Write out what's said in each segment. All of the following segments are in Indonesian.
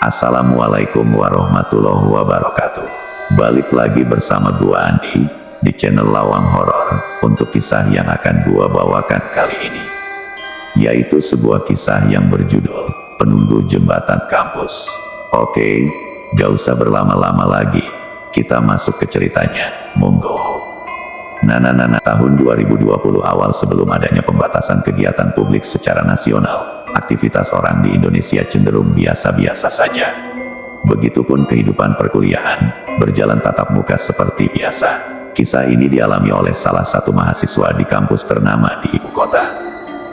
Assalamualaikum warahmatullahi wabarakatuh. Balik lagi bersama gua Andi, di channel Lawang Horor, untuk kisah yang akan gua bawakan kali ini. Yaitu sebuah kisah yang berjudul, Penunggu Jembatan Kampus. Oke, gak usah berlama-lama lagi, kita masuk ke ceritanya, monggo. Tahun 2020 awal sebelum adanya pembatasan kegiatan publik secara nasional, aktivitas orang di Indonesia cenderung biasa-biasa saja. Begitupun kehidupan perkuliahan, berjalan tatap muka seperti biasa. Kisah ini dialami oleh salah satu mahasiswa di kampus ternama di ibu kota.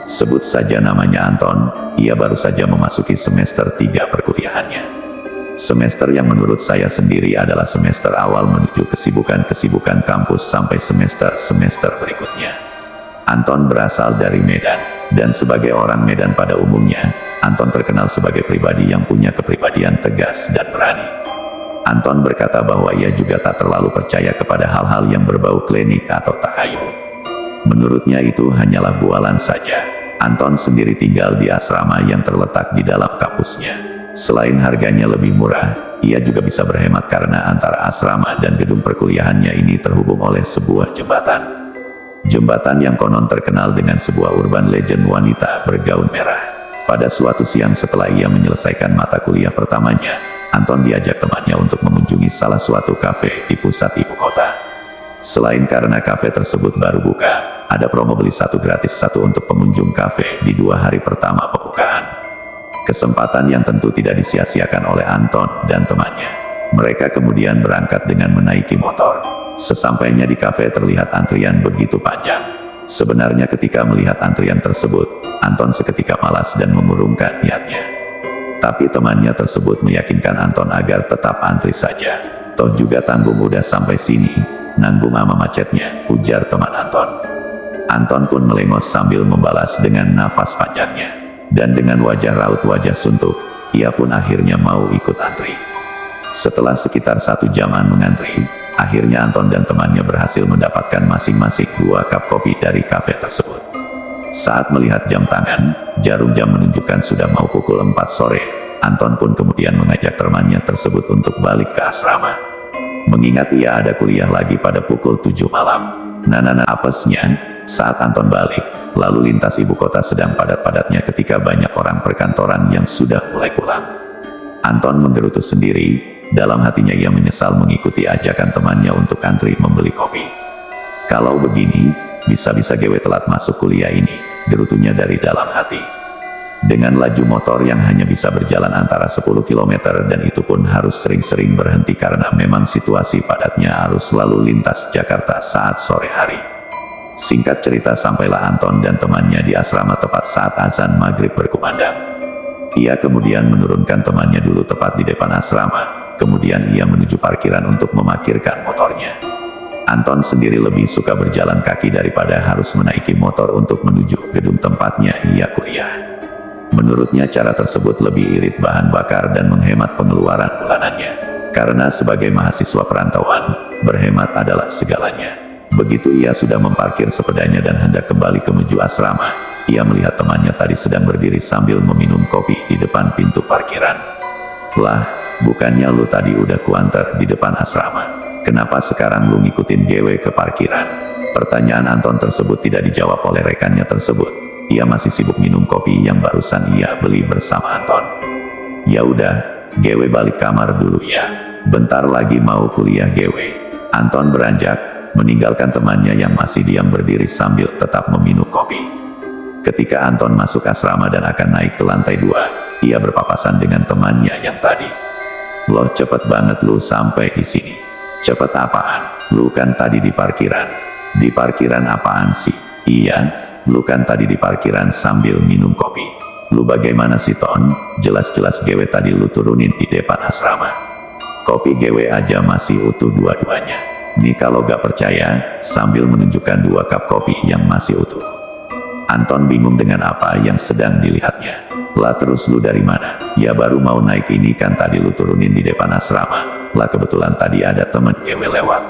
Sebut saja namanya Anton, ia baru saja memasuki semester 3 perkuliahannya. Semester yang menurut saya sendiri adalah semester awal menuju kesibukan-kesibukan kampus sampai semester-semester berikutnya. Anton berasal dari Medan, dan sebagai orang Medan pada umumnya, Anton terkenal sebagai pribadi yang punya kepribadian tegas dan berani. Anton berkata bahwa ia juga tak terlalu percaya kepada hal-hal yang berbau klinik atau tahayul. Menurutnya itu hanyalah bualan saja. Anton sendiri tinggal di asrama yang terletak di dalam kampusnya. Selain harganya lebih murah, ia juga bisa berhemat karena antara asrama dan gedung perkuliahannya ini terhubung oleh sebuah jembatan. Jembatan yang konon terkenal dengan sebuah urban legend wanita bergaun merah. Pada suatu siang setelah ia menyelesaikan mata kuliah pertamanya, Anton diajak temannya untuk mengunjungi salah suatu kafe di pusat ibu kota. Selain karena kafe tersebut baru buka, ada promo beli satu gratis satu untuk pengunjung kafe di 2 hari pertama pembukaan. Kesempatan yang tentu tidak disia-siakan oleh Anton dan temannya. Mereka kemudian berangkat dengan menaiki motor. Sesampainya di kafe terlihat antrian begitu panjang. Sebenarnya ketika melihat antrian tersebut, Anton seketika malas dan mengurungkan niatnya. Tapi temannya tersebut meyakinkan Anton agar tetap antri saja. Toh juga tanggung udah sampai sini, nanggung ama macetnya, ujar teman Anton. Anton pun melengos sambil membalas dengan nafas panjangnya. Dan dengan wajah raut wajah suntuk, ia pun akhirnya mau ikut antri. Setelah sekitar 1 jaman mengantri, akhirnya Anton dan temannya berhasil mendapatkan masing-masing 2 cup kopi dari kafe tersebut. Saat melihat jam tangan, jarum jam menunjukkan sudah mau pukul 4 sore. Anton pun kemudian mengajak temannya tersebut untuk balik ke asrama. Mengingat ia ada kuliah lagi pada pukul 7 malam. Apesnya, saat Anton balik, lalu lintas ibu kota sedang padat-padatnya ketika banyak orang perkantoran yang sudah mulai pulang. Anton menggerutu sendiri, dalam hatinya ia menyesal mengikuti ajakan temannya untuk antri membeli kopi. Kalau begini, bisa-bisa gue telat masuk kuliah ini, gerutunya dari dalam hati. Dengan laju motor yang hanya bisa berjalan antara 10 km dan itu pun harus sering-sering berhenti karena memang situasi padatnya arus lalu lintas Jakarta saat sore hari. Singkat cerita sampailah Anton dan temannya di asrama tepat saat azan maghrib berkumandang. Ia kemudian menurunkan temannya dulu tepat di depan asrama, kemudian ia menuju parkiran untuk memarkirkan motornya. Anton sendiri lebih suka berjalan kaki daripada harus menaiki motor untuk menuju gedung tempatnya ia kuliah. Menurutnya cara tersebut lebih irit bahan bakar dan menghemat pengeluaran bulanannya. Karena sebagai mahasiswa perantauan, berhemat adalah segalanya. Begitu ia sudah memparkir sepedanya dan hendak kembali ke menuju asrama, ia melihat temannya tadi sedang berdiri sambil meminum kopi di depan pintu parkiran. Lah, bukannya lu tadi udah kuantar di depan asrama? Kenapa sekarang lu ngikutin gue ke parkiran? Pertanyaan Anton tersebut tidak dijawab oleh rekannya tersebut. Ia masih sibuk minum kopi yang barusan ia beli bersama Anton. Ya udah, gue balik kamar dulu ya. Bentar lagi mau kuliah gue. Anton beranjak, meninggalkan temannya yang masih diam berdiri sambil tetap meminum kopi. Ketika Anton masuk asrama dan akan naik ke lantai 2, ia berpapasan dengan temannya yang tadi. Loh, cepet banget lu sampai di sini. Cepet apaan? Lu kan tadi di parkiran. Di parkiran apaan sih? Iya. Lu kan tadi di parkiran sambil minum kopi. Lu bagaimana sih Ton? Jelas-jelas gue tadi lu turunin di depan asrama. Kopi gue aja masih utuh dua-duanya. Nih kalau gak percaya, sambil menunjukkan 2 cup kopi yang masih utuh. Anton bingung dengan apa yang sedang dilihatnya. Lah terus lu dari mana? Ya baru mau naik ini kan tadi lu turunin di depan asrama. Lah kebetulan tadi ada temen gue lewat.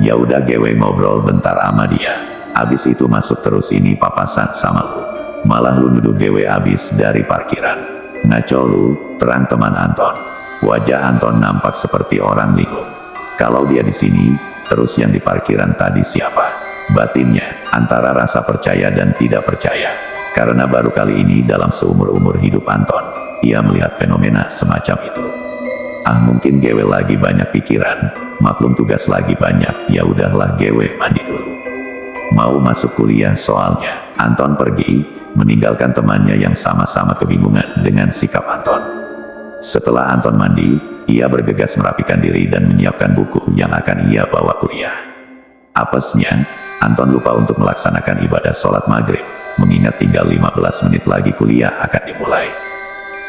Ya udah gue ngobrol bentar sama dia. Abis itu masuk terus ini papasan sama lu. Malah lu nuduh gue abis dari parkiran. Ngaco lu, terang teman Anton. Wajah Anton nampak seperti orang linglung. Kalau dia di sini, terus yang di parkiran tadi siapa? Batinnya, antara rasa percaya dan tidak percaya. Karena baru kali ini dalam seumur-umur hidup Anton, ia melihat fenomena semacam itu. Mungkin gewe lagi banyak pikiran, maklum tugas lagi banyak, ya udahlah gewe mandi dulu. Mau masuk kuliah soalnya. Anton pergi, meninggalkan temannya yang sama-sama kebingungan dengan sikap Anton. Setelah Anton mandi, ia bergegas merapikan diri dan menyiapkan buku yang akan ia bawa kuliah. Apesnya, Anton lupa untuk melaksanakan ibadah sholat maghrib, mengingat tinggal 15 menit lagi kuliah akan dimulai.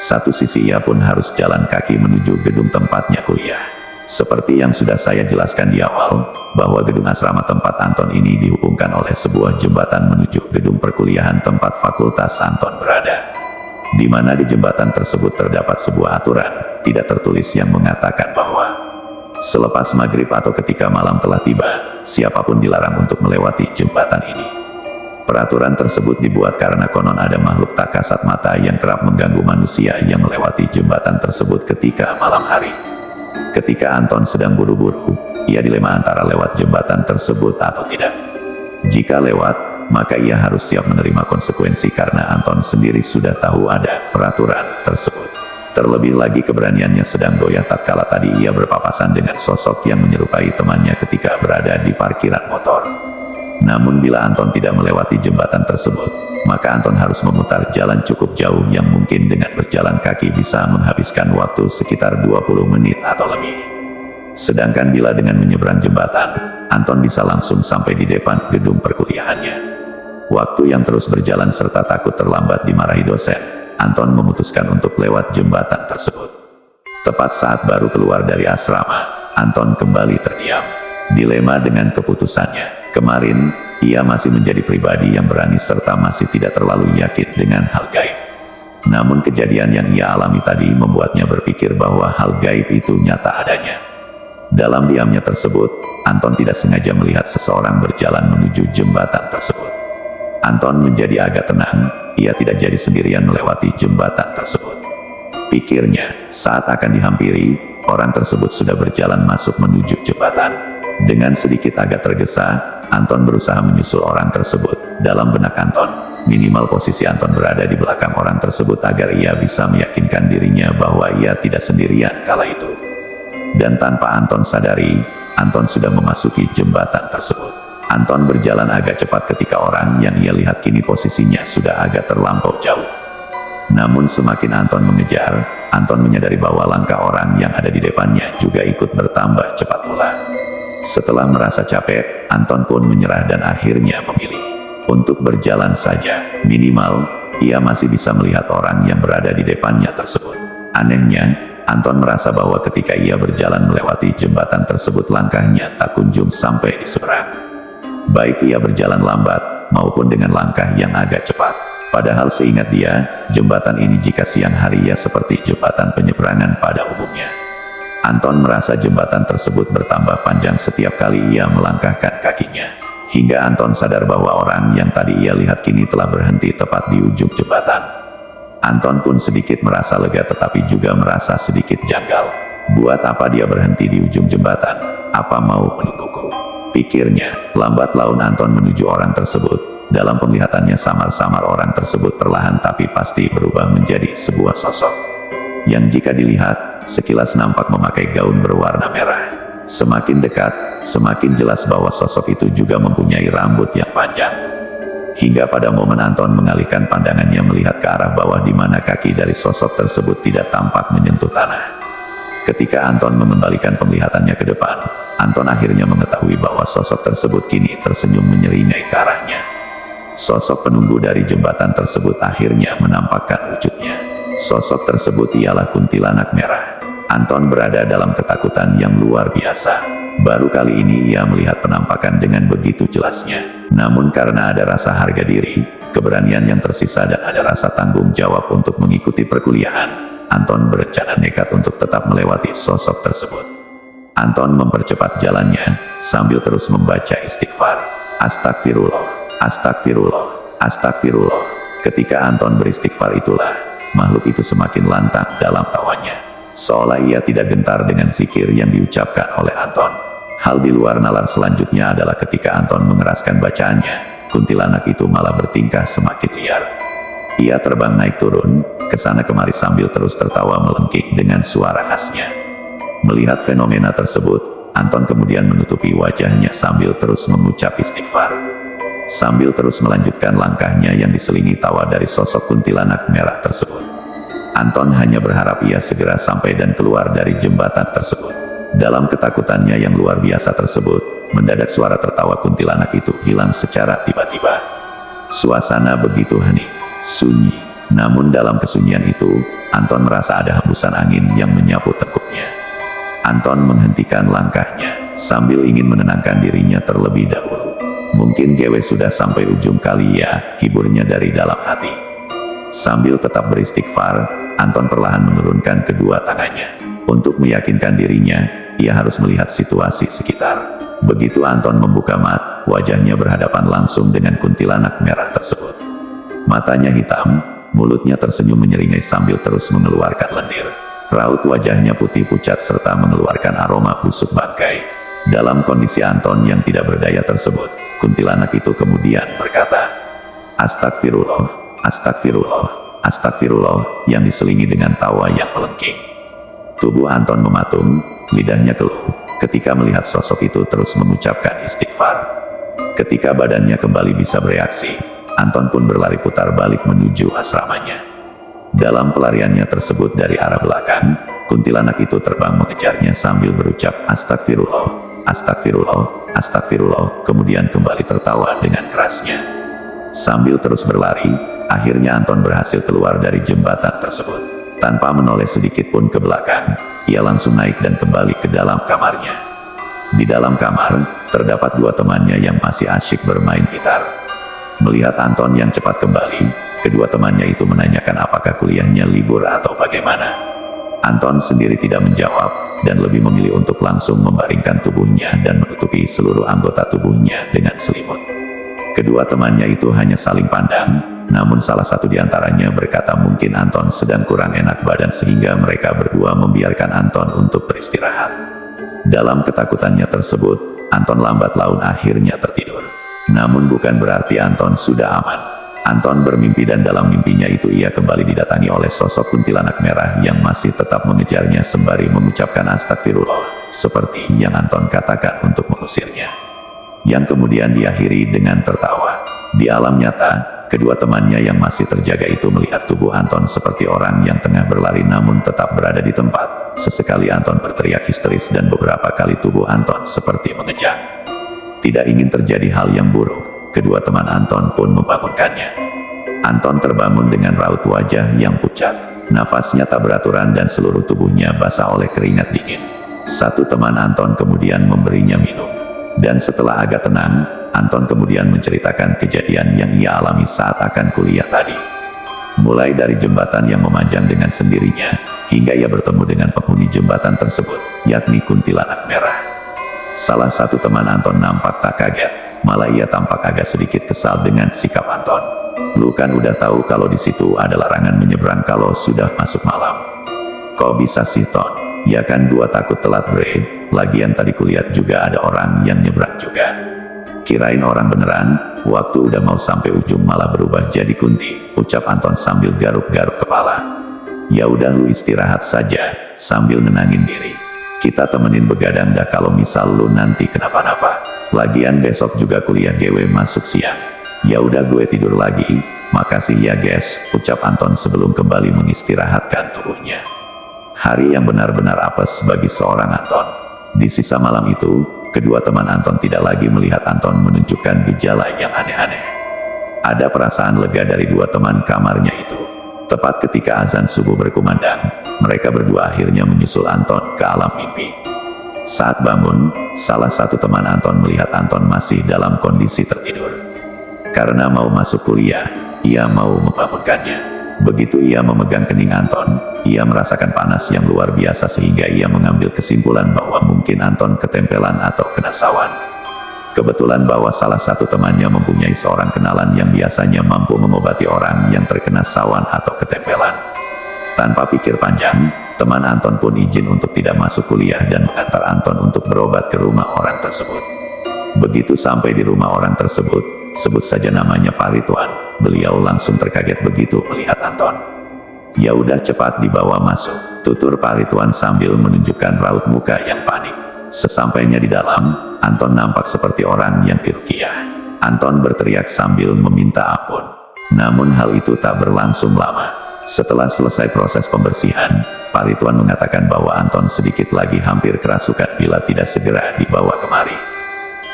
Satu sisi ia pun harus jalan kaki menuju gedung tempatnya kuliah. Seperti yang sudah saya jelaskan di awal, bahwa gedung asrama tempat Anton ini dihubungkan oleh sebuah jembatan menuju gedung perkuliahan tempat fakultas Anton berada. Di mana di jembatan tersebut terdapat sebuah aturan, tidak tertulis yang mengatakan bahwa selepas maghrib atau ketika malam telah tiba, siapapun dilarang untuk melewati jembatan ini. Peraturan tersebut dibuat karena konon ada makhluk tak kasat mata yang kerap mengganggu manusia yang melewati jembatan tersebut ketika malam hari. Ketika Anton sedang buru-buru, ia dilema antara lewat jembatan tersebut atau tidak. Jika lewat, maka ia harus siap menerima konsekuensi karena Anton sendiri sudah tahu ada peraturan tersebut. Terlebih lagi keberaniannya sedang goyah tatkala tadi ia berpapasan dengan sosok yang menyerupai temannya ketika berada di parkiran motor. Namun bila Anton tidak melewati jembatan tersebut, maka Anton harus memutar jalan cukup jauh yang mungkin dengan berjalan kaki bisa menghabiskan waktu sekitar 20 menit atau lebih. Sedangkan bila dengan menyeberang jembatan, Anton bisa langsung sampai di depan gedung perkuliahannya. Waktu yang terus berjalan serta takut terlambat dimarahi dosen, Anton memutuskan untuk lewat jembatan tersebut. Tepat saat baru keluar dari asrama, Anton kembali terdiam. Dilema dengan keputusannya. Kemarin, ia masih menjadi pribadi yang berani serta masih tidak terlalu yakin dengan hal gaib. Namun kejadian yang ia alami tadi membuatnya berpikir bahwa hal gaib itu nyata adanya. Dalam diamnya tersebut, Anton tidak sengaja melihat seseorang berjalan menuju jembatan tersebut. Anton menjadi agak tenang, ia tidak jadi sendirian melewati jembatan tersebut. Pikirnya, saat akan dihampiri, orang tersebut sudah berjalan masuk menuju jembatan. Dengan sedikit agak tergesa, Anton berusaha menyusul orang tersebut. Dalam benak Anton, minimal posisi Anton berada di belakang orang tersebut agar ia bisa meyakinkan dirinya bahwa ia tidak sendirian kala itu. Dan tanpa Anton sadari, Anton sudah memasuki jembatan tersebut. Anton berjalan agak cepat ketika orang yang ia lihat kini posisinya sudah agak terlampau jauh. Namun semakin Anton mengejar, Anton menyadari bahwa langkah orang yang ada di depannya juga ikut bertambah cepat pula. Setelah merasa capek, Anton pun menyerah dan akhirnya memilih untuk berjalan saja. Minimal, ia masih bisa melihat orang yang berada di depannya tersebut. Anehnya, Anton merasa bahwa ketika ia berjalan melewati jembatan tersebut langkahnya tak kunjung sampai di seberang. Baik ia berjalan lambat, maupun dengan langkah yang agak cepat. Padahal seingat dia, jembatan ini jika siang hari ya seperti jembatan penyeberangan pada umumnya. Anton merasa jembatan tersebut bertambah panjang setiap kali ia melangkahkan kakinya. Hingga Anton sadar bahwa orang yang tadi ia lihat kini telah berhenti tepat di ujung jembatan. Anton pun sedikit merasa lega tetapi juga merasa sedikit janggal. Buat apa dia berhenti di ujung jembatan? Apa mau menungguku? Pikirnya. Lambat laun Anton menuju orang tersebut. Dalam penglihatannya samar-samar orang tersebut perlahan tapi pasti berubah menjadi sebuah sosok yang jika dilihat, sekilas nampak memakai gaun berwarna merah. Semakin dekat, semakin jelas bahwa sosok itu juga mempunyai rambut yang panjang. Hingga pada momen Anton mengalihkan pandangannya melihat ke arah bawah di mana kaki dari sosok tersebut tidak tampak menyentuh tanah. Ketika Anton mengembalikan penglihatannya ke depan, Anton akhirnya mengetahui bahwa sosok tersebut kini tersenyum menyeringai ke arahnya. Sosok penunggu dari jembatan tersebut akhirnya menampakkan wujudnya. Sosok tersebut ialah kuntilanak merah. Anton berada dalam ketakutan yang luar biasa. Baru kali ini ia melihat penampakan dengan begitu jelasnya. Namun karena ada rasa harga diri, keberanian yang tersisa dan ada rasa tanggung jawab untuk mengikuti perkuliahan, Anton berencana nekat untuk tetap melewati sosok tersebut. Anton mempercepat jalannya, sambil terus membaca istighfar. Astagfirullah, astagfirullah, astagfirullah. Ketika Anton beristighfar itulah, makhluk itu semakin lantang dalam tawanya. seolah ia tidak gentar dengan zikir yang diucapkan oleh Anton. Hal di luar nalar selanjutnya adalah ketika Anton mengeraskan bacaannya, kuntilanak itu malah bertingkah semakin liar. Ia terbang naik turun, kesana kemari sambil terus tertawa melengking dengan suara khasnya. Melihat fenomena tersebut, Anton kemudian menutupi wajahnya sambil terus mengucap istighfar. Sambil terus melanjutkan langkahnya yang diselingi tawa dari sosok kuntilanak merah tersebut. Anton hanya berharap ia segera sampai dan keluar dari jembatan tersebut. Dalam ketakutannya yang luar biasa tersebut, mendadak suara tertawa kuntilanak itu hilang secara tiba-tiba. Suasana begitu hening, sunyi. Namun dalam kesunyian itu, Anton merasa ada hembusan angin yang menyapu tengkuknya. Anton menghentikan langkahnya, sambil ingin menenangkan dirinya terlebih dahulu. Mungkin GW sudah sampai ujung kali ya, hiburnya dari dalam hati. Sambil tetap beristighfar, Anton perlahan menurunkan kedua tangannya. Untuk meyakinkan dirinya, ia harus melihat situasi sekitar. Begitu Anton membuka mata, wajahnya berhadapan langsung dengan kuntilanak merah tersebut. Matanya hitam, mulutnya tersenyum menyeringai sambil terus mengeluarkan lendir. Raut wajahnya putih pucat serta mengeluarkan aroma busuk bangkai. Dalam kondisi Anton yang tidak berdaya tersebut, kuntilanak itu kemudian berkata, "Astagfirullah, astagfirullah, astagfirullah," yang diselingi dengan tawa yang melengking. Tubuh Anton mematung, lidahnya keluh, ketika melihat sosok itu terus mengucapkan istighfar. Ketika badannya kembali bisa bereaksi, Anton pun berlari putar balik menuju asramanya. Dalam pelariannya tersebut dari arah belakang, kuntilanak itu terbang mengejarnya sambil berucap astagfirullah, astagfirullah, astagfirullah, kemudian kembali tertawa dengan kerasnya. Sambil terus berlari, akhirnya Anton berhasil keluar dari jembatan tersebut. Tanpa menoleh sedikit pun ke belakang, ia langsung naik dan kembali ke dalam kamarnya. Di dalam kamar, terdapat dua temannya yang masih asyik bermain gitar. Melihat Anton yang cepat kembali, kedua temannya itu menanyakan apakah kuliahnya libur atau bagaimana. Anton sendiri tidak menjawab, dan lebih memilih untuk langsung membaringkan tubuhnya dan menutupi seluruh anggota tubuhnya dengan selimut. Kedua temannya itu hanya saling pandang, namun salah satu di antaranya berkata mungkin Anton sedang kurang enak badan sehingga mereka berdua membiarkan Anton untuk beristirahat. Dalam ketakutannya tersebut, Anton lambat laun akhirnya tertidur. Namun bukan berarti Anton sudah aman. Anton bermimpi dan dalam mimpinya itu ia kembali didatangi oleh sosok kuntilanak merah yang masih tetap mengejarnya sembari mengucapkan astagfirullah, seperti yang Anton katakan untuk mengusirnya. Yang kemudian diakhiri dengan tertawa. Di alam nyata, kedua temannya yang masih terjaga itu melihat tubuh Anton seperti orang yang tengah berlari namun tetap berada di tempat. Sesekali Anton berteriak histeris dan beberapa kali tubuh Anton seperti mengejang. Tidak ingin terjadi hal yang buruk, kedua teman Anton pun membangunkannya. Anton terbangun dengan raut wajah yang pucat. Nafasnya tak beraturan dan seluruh tubuhnya basah oleh keringat dingin. Satu teman Anton kemudian memberinya minum. Dan setelah agak tenang, Anton kemudian menceritakan kejadian yang ia alami saat akan kuliah tadi. Mulai dari jembatan yang memanjang dengan sendirinya, hingga ia bertemu dengan penghuni jembatan tersebut, yakni kuntilanak merah. Salah satu teman Anton nampak tak kaget, malah ia tampak agak sedikit kesal dengan sikap Anton. "Lu kan udah tahu kalau di situ ada larangan menyeberang kalau sudah masuk malam. Kok bisa sih Ton? Ya kan gua takut telat bre. Lagian tadi kulihat juga ada orang yang nyebrang juga." "Kirain orang beneran, waktu udah mau sampai ujung malah berubah jadi kunti," ucap Anton sambil garuk-garuk kepala. "Ya udah lu istirahat saja, sambil nenangin diri. Kita temenin begadang dah kalau misal lu nanti kenapa-napa. Lagian besok juga kuliah GW masuk siang." "Ya udah gue tidur lagi, makasih ya guys," ucap Anton sebelum kembali mengistirahatkan tubuhnya. Hari yang benar-benar apes bagi seorang Anton. Di sisa malam itu, kedua teman Anton tidak lagi melihat Anton menunjukkan gejala yang aneh-aneh. Ada perasaan lega dari dua teman kamarnya itu. Tepat ketika azan subuh berkumandang, mereka berdua akhirnya menyusul Anton ke alam mimpi. Saat bangun, salah satu teman Anton melihat Anton masih dalam kondisi tertidur. Karena mau masuk kuliah, ia mau membangunkannya. Begitu ia memegang kening Anton, ia merasakan panas yang luar biasa sehingga ia mengambil kesimpulan bahwa mungkin Anton ketempelan atau kena sawan. Kebetulan bahwa salah satu temannya mempunyai seorang kenalan yang biasanya mampu mengobati orang yang terkena sawan atau ketempelan. Tanpa pikir panjang, teman Anton pun izin untuk tidak masuk kuliah dan mengantar Anton untuk berobat ke rumah orang tersebut. Begitu sampai di rumah orang tersebut, sebut saja namanya Pak Ridwan, beliau langsung terkaget begitu melihat Anton. "Ya udah cepat dibawa masuk," tutur Pak Ridwan sambil menunjukkan raut muka yang panik. Sesampainya di dalam, Anton nampak seperti orang yang diruqyah. Anton berteriak sambil meminta ampun. Namun hal itu tak berlangsung lama. Setelah selesai proses pembersihan, Pak Ridwan mengatakan bahwa Anton sedikit lagi hampir kerasukan bila tidak segera dibawa kemari.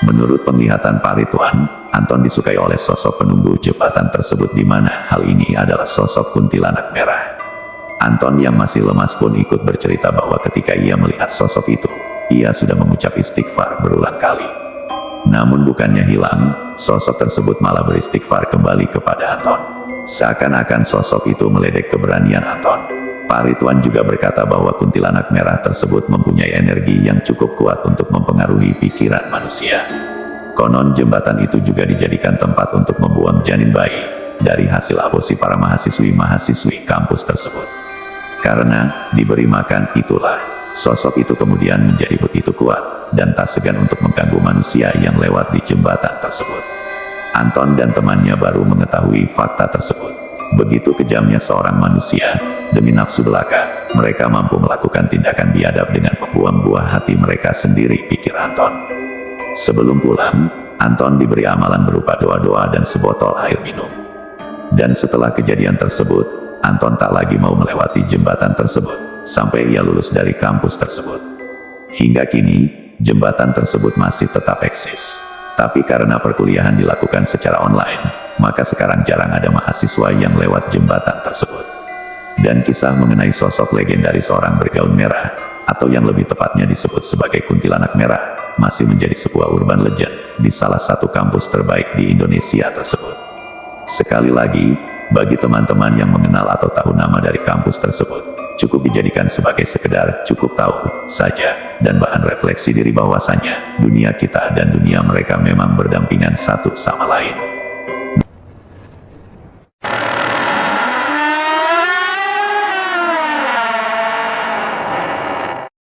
Menurut penglihatan Pak Ridwan, Anton disukai oleh sosok penunggu jembatan tersebut di mana hal ini adalah sosok kuntilanak merah. Anton yang masih lemas pun ikut bercerita bahwa ketika ia melihat sosok itu, ia sudah mengucap istighfar berulang kali. Namun bukannya hilang, sosok tersebut malah beristighfar kembali kepada Anton. Seakan-akan sosok itu meledek keberanian Anton. Pak Ridwan juga berkata bahwa kuntilanak merah tersebut mempunyai energi yang cukup kuat untuk mempengaruhi pikiran manusia. Konon jembatan itu juga dijadikan tempat untuk membuang janin bayi, dari hasil aborsi para mahasiswi-mahasiswi kampus tersebut. Karena diberi makan itulah, sosok itu kemudian menjadi begitu kuat, dan tak segan untuk mengganggu manusia yang lewat di jembatan tersebut. Anton dan temannya baru mengetahui fakta tersebut. Begitu kejamnya seorang manusia, demi nafsu belaka, mereka mampu melakukan tindakan biadab dengan membuang buah hati mereka sendiri, pikir Anton. Sebelum pulang, Anton diberi amalan berupa doa-doa dan sebotol air minum. Dan setelah kejadian tersebut, Anton tak lagi mau melewati jembatan tersebut, sampai ia lulus dari kampus tersebut. Hingga kini, jembatan tersebut masih tetap eksis. Tapi karena perkuliahan dilakukan secara online, maka sekarang jarang ada mahasiswa yang lewat jembatan tersebut. Dan kisah mengenai sosok legendaris orang bergaun merah, atau yang lebih tepatnya disebut sebagai kuntilanak merah, masih menjadi sebuah urban legend di salah satu kampus terbaik di Indonesia tersebut. Sekali lagi, bagi teman-teman yang mengenal atau tahu nama dari kampus tersebut, cukup dijadikan sebagai sekedar cukup tahu saja, dan bahan refleksi diri bahwasanya dunia kita dan dunia mereka memang berdampingan satu sama lain.